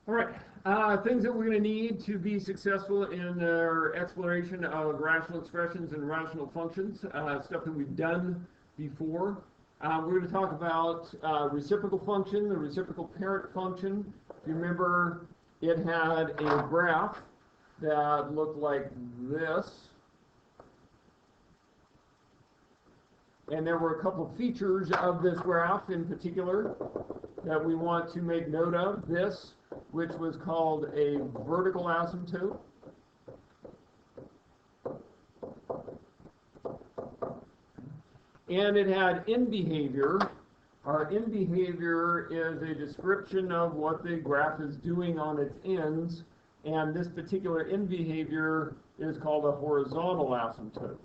All right, things that we're going to need to be successful in our exploration of rational expressions and rational functions, stuff that we've done before. We're going to talk about reciprocal function, the reciprocal parent function. If you remember, it had a graph that looked like this. And there were a couple of features of this graph in particular that we want to make note of. This, which was called a vertical asymptote. And it had end behavior. Our end behavior is a description of what the graph is doing on its ends. And this particular end behavior is called a horizontal asymptote.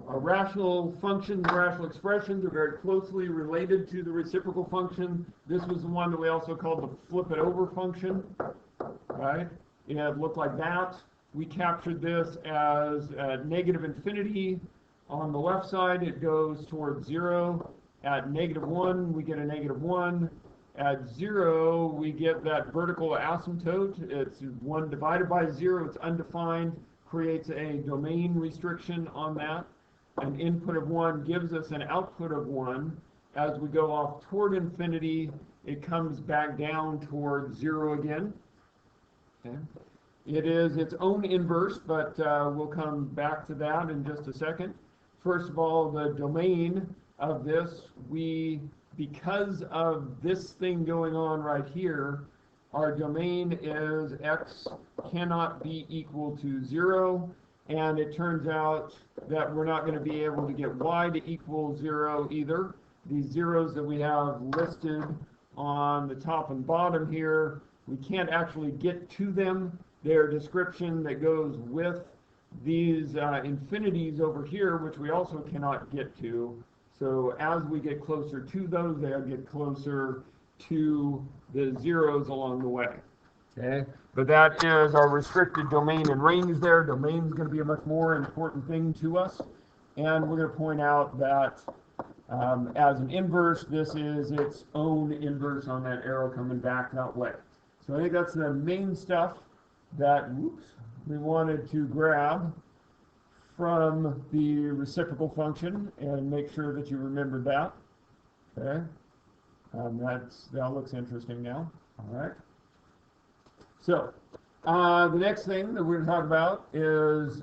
Rational functions, rational expressions are very closely related to the reciprocal function. This was the one that we also called the flip it over function, right? It looked like that. We captured this as negative infinity. On the left side, it goes towards 0. At -1, we get a -1. At 0, we get that vertical asymptote. It's 1 divided by 0. It's undefined, creates a domain restriction on that. An input of 1 gives us an output of 1. As we go off toward infinity, it comes back down toward 0 again. Okay. It is its own inverse, but we'll come back to that in just a second. First of all, the domain of this, because of this thing going on right here, our domain is x cannot be equal to 0. And it turns out that we're not going to be able to get y to equal 0 either. These zeros that we have listed on the top and bottom here, we can't actually get to them. They're a description that goes with these infinities over here, which we also cannot get to. So as we get closer to those, they'll get closer to the zeros along the way. Okay, but that is our restricted domain and range there. Domain is going to be a much more important thing to us. And we're going to point out that as an inverse, this is its own inverse on that arrow coming back that way. So I think that's the main stuff that we wanted to grab from the reciprocal function and make sure that you remembered that. Okay, that looks interesting now. All right. So, the next thing that we're going to talk about is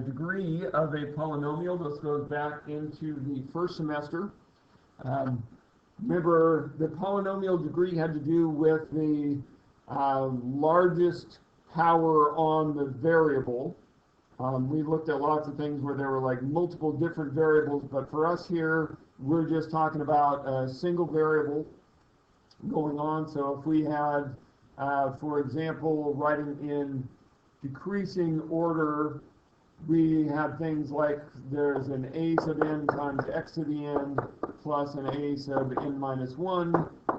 degree of a polynomial. This goes back into the first semester. Remember, the polynomial degree had to do with the largest power on the variable. We looked at lots of things where there were like multiple different variables, but for us here, we're just talking about a single variable going on. So if we had for example, writing in decreasing order, we have things like there's an a sub n times x to the n plus an a sub n minus 1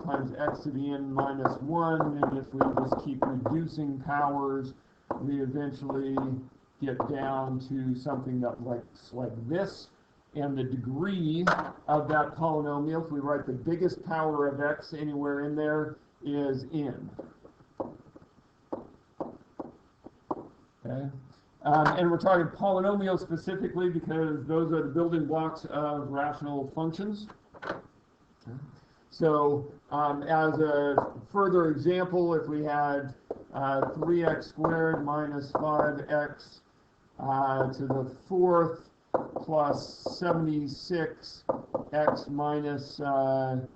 times x to the n minus 1. And if we just keep reducing powers, we eventually get down to something that looks like this. And the degree of that polynomial, if we write the biggest power of x anywhere in there, is n. Okay. And we're talking polynomials specifically because those are the building blocks of rational functions. Okay. So as a further example, if we had 3x squared minus 5x to the 4th plus 76x minus 10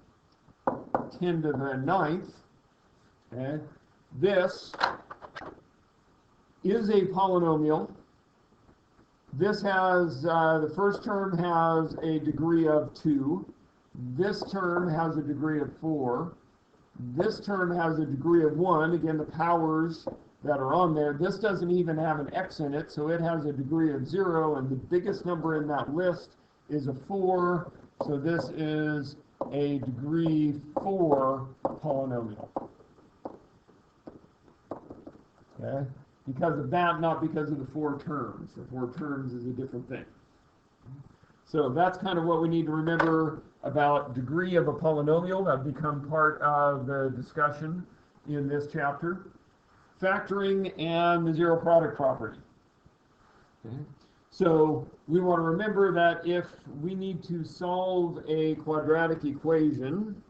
to the 9th, okay, this is a polynomial. This has, the first term has a degree of 2. This term has a degree of 4. This term has a degree of 1. Again, the powers that are on there. This doesn't even have an x in it, so it has a degree of 0, and the biggest number in that list is a 4. So this is a degree 4 polynomial. Okay? Because of that, not because of the 4 terms. The 4 terms is a different thing. So that's kind of what we need to remember about degree of a polynomial. That would become part of the discussion in this chapter. Factoring and the zero product property. Okay. So we want to remember that if we need to solve a quadratic equation,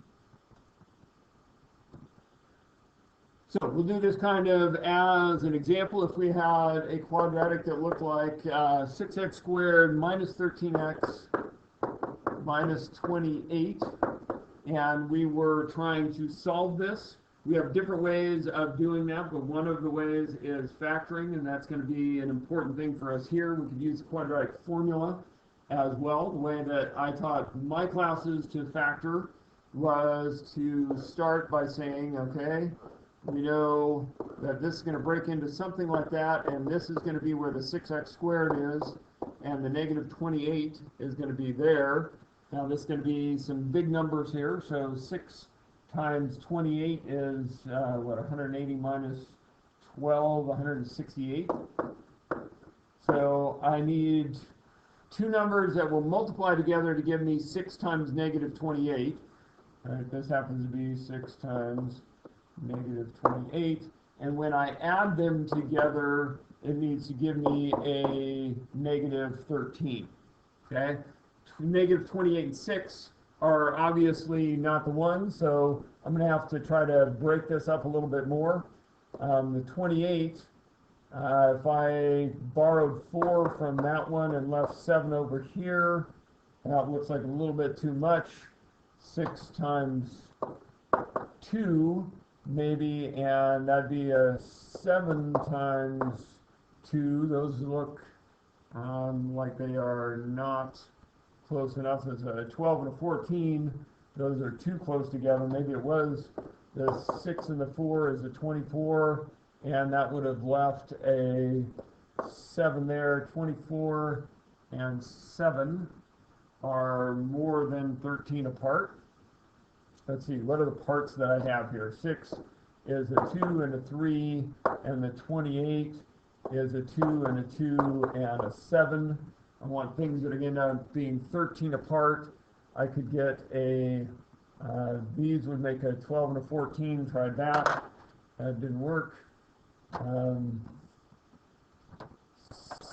so we'll do this kind of as an example. If we had a quadratic that looked like 6x squared minus 13x minus 28, and we were trying to solve this, we have different ways of doing that, but one of the ways is factoring, and that's going to be an important thing for us here. We could use the quadratic formula as well. The way that I taught my classes to factor was to start by saying, okay, we know that this is going to break into something like that, and this is going to be where the 6x squared is, and the negative 28 is going to be there. Now this is going to be some big numbers here, so 6 times 28 is, 180 minus 12, 168. So I need two numbers that will multiply together to give me 6 times negative 28. All right, this happens to be 6 times negative 28. And when I add them together, it needs to give me a negative 13. Okay? Negative 28 and 6 are obviously not the ones, so I'm going to have to try to break this up a little bit more. The 28, if I borrowed 4 from that one and left 7 over here, that looks like a little bit too much. 6 times 2, maybe, and that'd be a 7 times 2. Those look like they are not close enough. It's a 12 and a 14. Those are too close together. Maybe it was the 6 and the 4 is a 24, and that would have left a 7 there. 24 and 7 are more than 13 apart. Let's see, what are the parts that I have here? 6 is a 2 and a 3, and the 28 is a 2 and a 2 and a 7. I want things that are going to end up being 13 apart. I could get a, these would make a 12 and a 14. Tried that. That didn't work.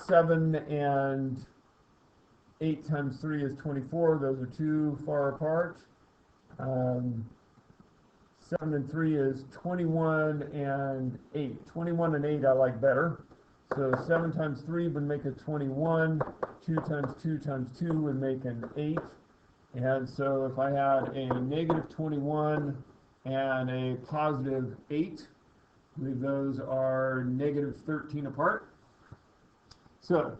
7 and 8 times 3 is 24. Those are too far apart. 7 and 3 is 21 and 8. 21 and 8 I like better. So 7 times 3 would make a 21. 2 times 2 times 2 would make an 8. And so if I had a negative 21 and a positive 8, I believe those are negative 13 apart. So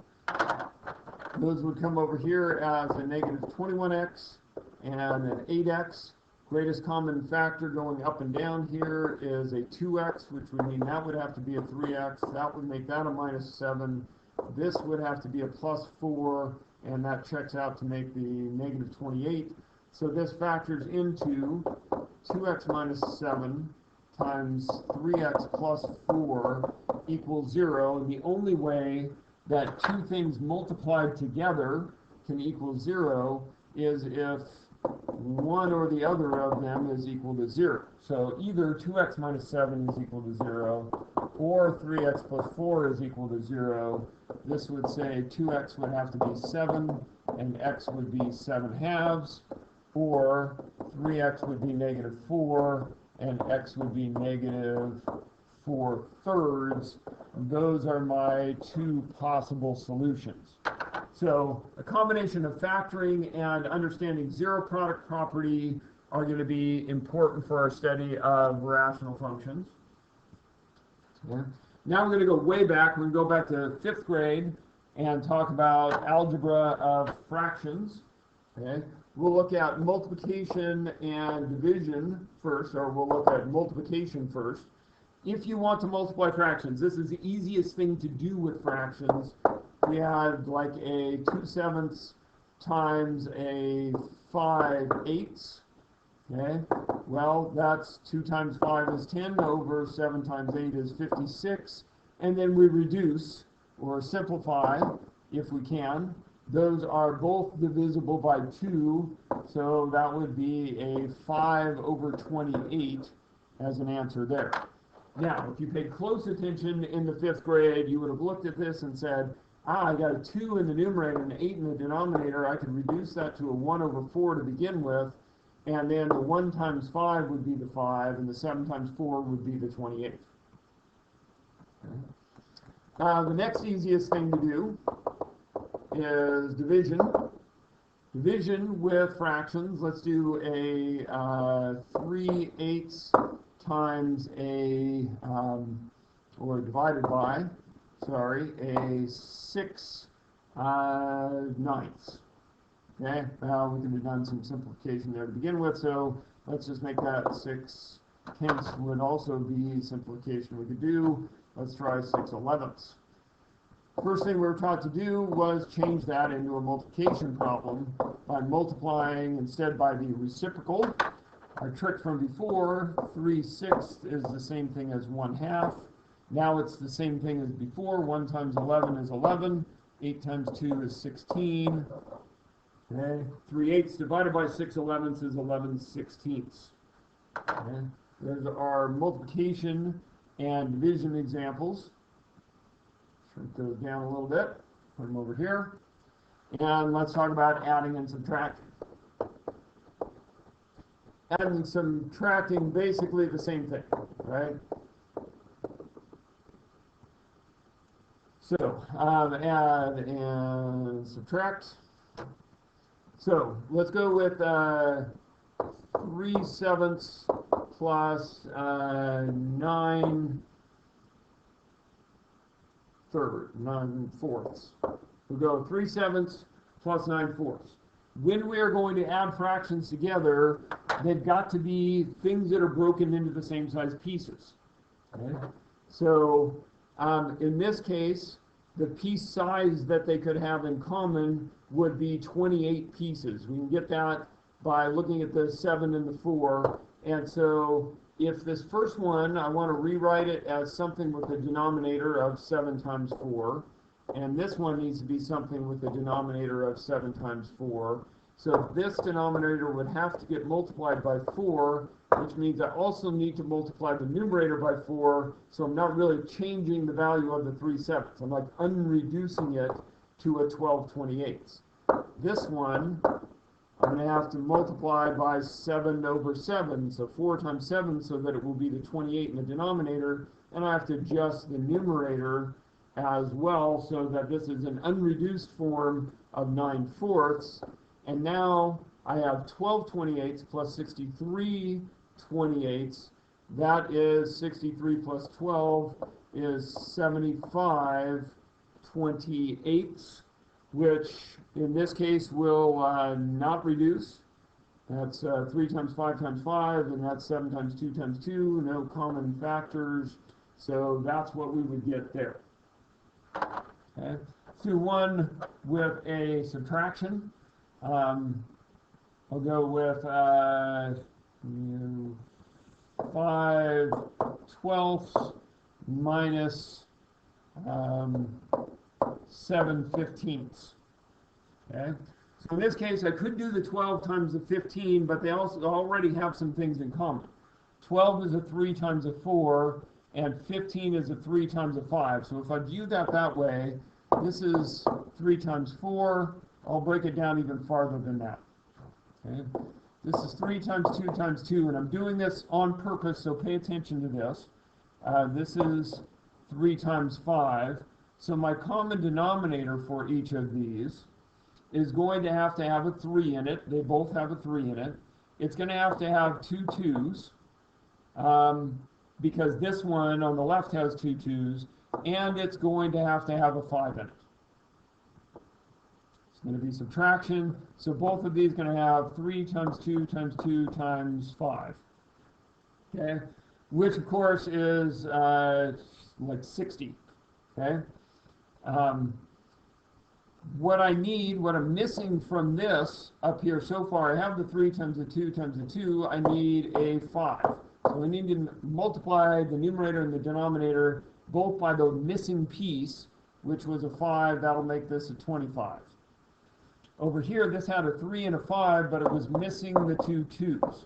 those would come over here as a negative 21x and an 8x. Greatest common factor going up and down here is a 2x, which would mean that would have to be a 3x. That would make that a minus 7. This would have to be a plus 4, and that checks out to make the negative 28. So this factors into 2x minus 7 times 3x plus 4 equals 0. And the only way that two things multiplied together can equal 0 is if one or the other of them is equal to 0. So either 2x minus 7 is equal to 0, or 3x plus 4 is equal to 0. This would say 2x would have to be 7, and x would be 7 halves, or 3x would be negative 4, and x would be negative 4 thirds. Those are my two possible solutions. So a combination of factoring and understanding zero product property are going to be important for our study of rational functions. Yeah. Now we're going to go way back. We're going to go back to 5th grade and talk about algebra of fractions. Okay. We'll look at multiplication and division first, or we'll look at multiplication first. If you want to multiply fractions, this is the easiest thing to do with fractions. We had like a 2/7 times a 5/8. Okay, well, that's 2 times 5 is 10 over 7 times 8 is 56. And then we reduce or simplify, if we can, Those are both divisible by 2, so that would be a 5 over 28 as an answer there. Now, if you paid close attention in the 5th grade, you would have looked at this and said, I got a 2 in the numerator and an 8 in the denominator. I could reduce that to a 1 over 4 to begin with, and then the 1 times 5 would be the 5, and the 7 times 4 would be the 28. Okay. The next easiest thing to do is division. Division with fractions. Let's do a 3/8 times a, or divided by, sorry, a 6/9. Okay, now we could have done some simplification there to begin with, so let's just make that 6/10 would also be simplification we could do. Let's try 6/11. First thing we were taught to do was change that into a multiplication problem by multiplying instead by the reciprocal. Our trick from before, 3/6 is the same thing as 1/2. Now it's the same thing as before. 1 times 11 is 11. 8 times 2 is 16. Okay. 3/8 divided by 6/11 is 11/16. Okay. There's our multiplication and division examples. Shrink those down a little bit. Put them over here. And let's talk about adding and subtracting. Adding and subtracting, basically the same thing, right? So, add and subtract. So, let's go with 3/7 plus 9/4. We'll go 3/7 plus 9/4. When we are going to add fractions together, they've got to be things that are broken into the same size pieces. Okay? So, in this case, the piece size that they could have in common would be 28 pieces. We can get that by looking at the 7 and the 4. And so if this first one, I want to rewrite it as something with a denominator of 7 times 4. And this one needs to be something with a denominator of 7 times 4. So this denominator would have to get multiplied by 4, which means I also need to multiply the numerator by 4, so I'm not really changing the value of the 3/7. I'm like unreducing it to a 12/28. This one, I'm going to have to multiply by 7 over 7, so 4 times 7, so that it will be the 28 in the denominator, and I have to adjust the numerator as well, so that this is an unreduced form of 9/4. And now I have 12/28 plus 63/28. That is 63 plus 12 is 75/28, which in this case will not reduce. That's 3 times 5 times 5, and that's 7 times 2 times 2, no common factors. So that's what we would get there. Okay. Let's do one with a subtraction. I'll go with 5/12 minus 7/15. Okay. So in this case, I could do the 12 times the 15, but they also already have some things in common. 12 is a 3 times a 4, and 15 is a 3 times a 5. So if I view that way, this is 3 times 4. I'll break it down even farther than that. Okay. This is 3 times 2 times 2, and I'm doing this on purpose, so pay attention to this. This is 3 times 5. So my common denominator for each of these is going to have a 3 in it. They both have a 3 in it. It's going to have 2 2's, because this one on the left has 2 2's, and it's going to have a 5 in it. It's going to be subtraction, so both of these are going to have 3 times 2 times 2 times 5. Okay, which of course is like 60. Okay. What I'm missing from this up here so far, I have the 3 times the 2 times the 2, I need a 5. So I need to multiply the numerator and the denominator both by the missing piece, which was a 5. That'll make this a 25. Over here, this had a 3 and a 5, but it was missing the two 2's.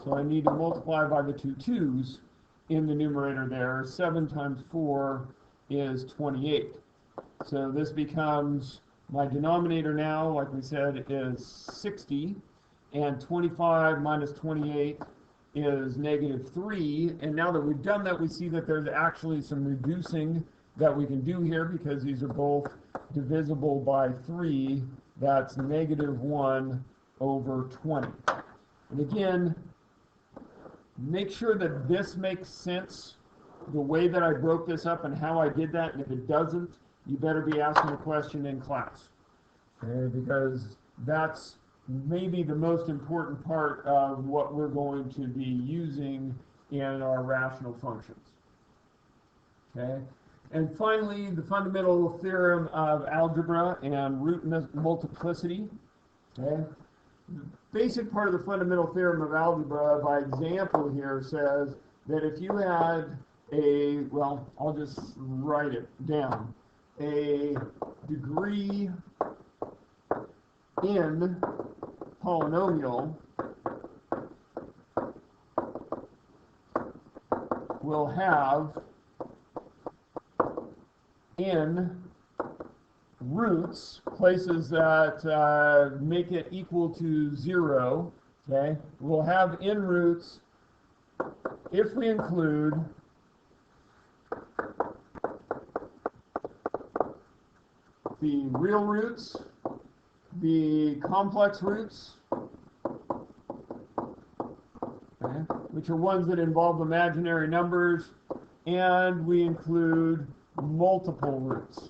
So I need to multiply by the two 2's in the numerator there. 7 times 4 is 28. So this becomes, my denominator now, like we said, is 60. And 25 minus 28 is negative 3. And now that we've done that, we see that there's actually some reducing that we can do here because these are both divisible by 3. That's negative 1 over 20. And again, make sure that this makes sense, the way that I broke this up and how I did that. And if it doesn't, you better be asking a question in class. Okay? Because that's maybe the most important part of what we're going to be using in our rational functions. Okay? And finally, the fundamental theorem of algebra and root multiplicity. Okay? The basic part of the fundamental theorem of algebra, by example here, says that if you had a, well, I'll just write it down, a degree n polynomial will have n roots, places that make it equal to 0, okay? We'll have n roots if we include the real roots, the complex roots, okay, which are ones that involve imaginary numbers, and we include multiple roots.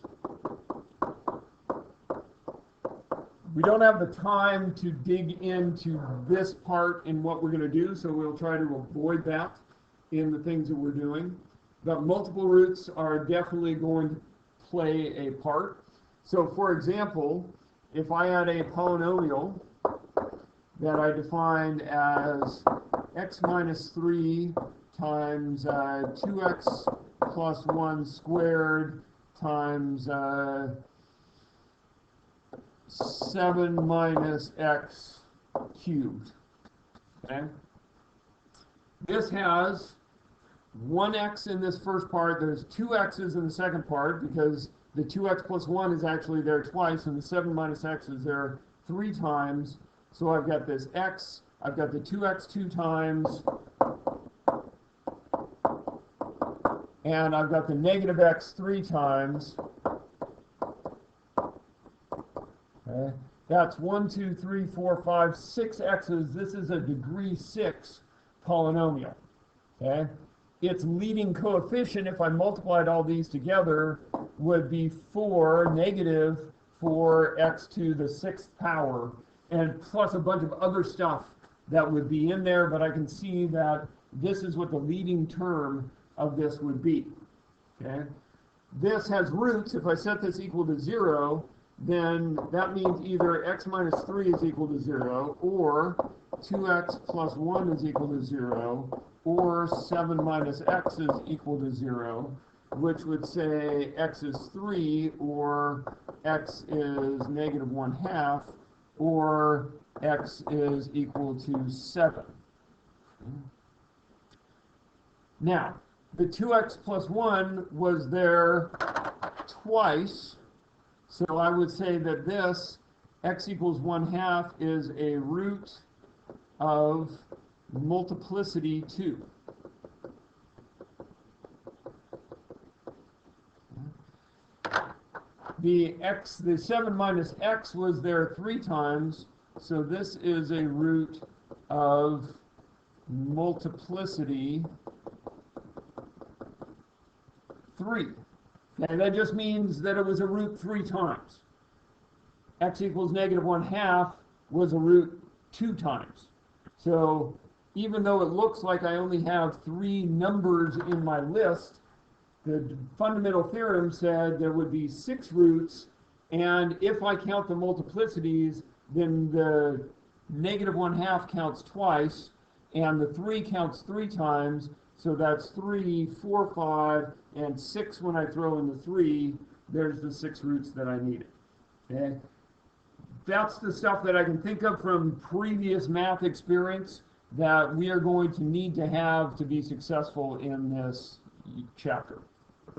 We don't have the time to dig into this part in what we're going to do, so we'll try to avoid that in the things that we're doing. But multiple roots are definitely going to play a part. So for example, if I had a polynomial that I defined as x minus 3 times 2x plus 1 squared times 7 minus x cubed. Okay? This has one x in this first part. There's two x's in the second part because the 2x plus 1 is actually there twice, and the 7 minus x is there 3 times. So I've got this x, I've got the 2x 2 times, and I've got the negative x 3 times. Okay. That's 1, 2, 3, 4, 5, 6 x's. This is a degree 6 polynomial. Okay. Its leading coefficient, if I multiplied all these together, would be 4, negative 4x to the 6th power, and plus a bunch of other stuff that would be in there, but I can see that this is what the leading term of this would be. Okay? This has roots. If I set this equal to 0, then that means either x minus 3 is equal to 0, or 2x plus 1 is equal to 0, or 7 minus x is equal to 0, which would say x is 3, or x is negative 1/2, or x is equal to 7. Now, the 2x plus 1 was there twice, so I would say that this x equals 1/2 is a root of multiplicity 2. The 7 minus x was there 3 times, so this is a root of multiplicity 3. And that just means that it was a root 3 times. X equals negative 1/2 was a root 2 times. So even though it looks like I only have 3 numbers in my list, the fundamental theorem said there would be 6 roots, and if I count the multiplicities, then the negative 1/2 counts twice, and the 3 counts 3 times, so that's 3, 4, 5, and 6 when I throw in the 3. There's the 6 roots that I needed. Okay? that's the stuff that I can think of from previous math experience that we are going to need to have to be successful in this chapter.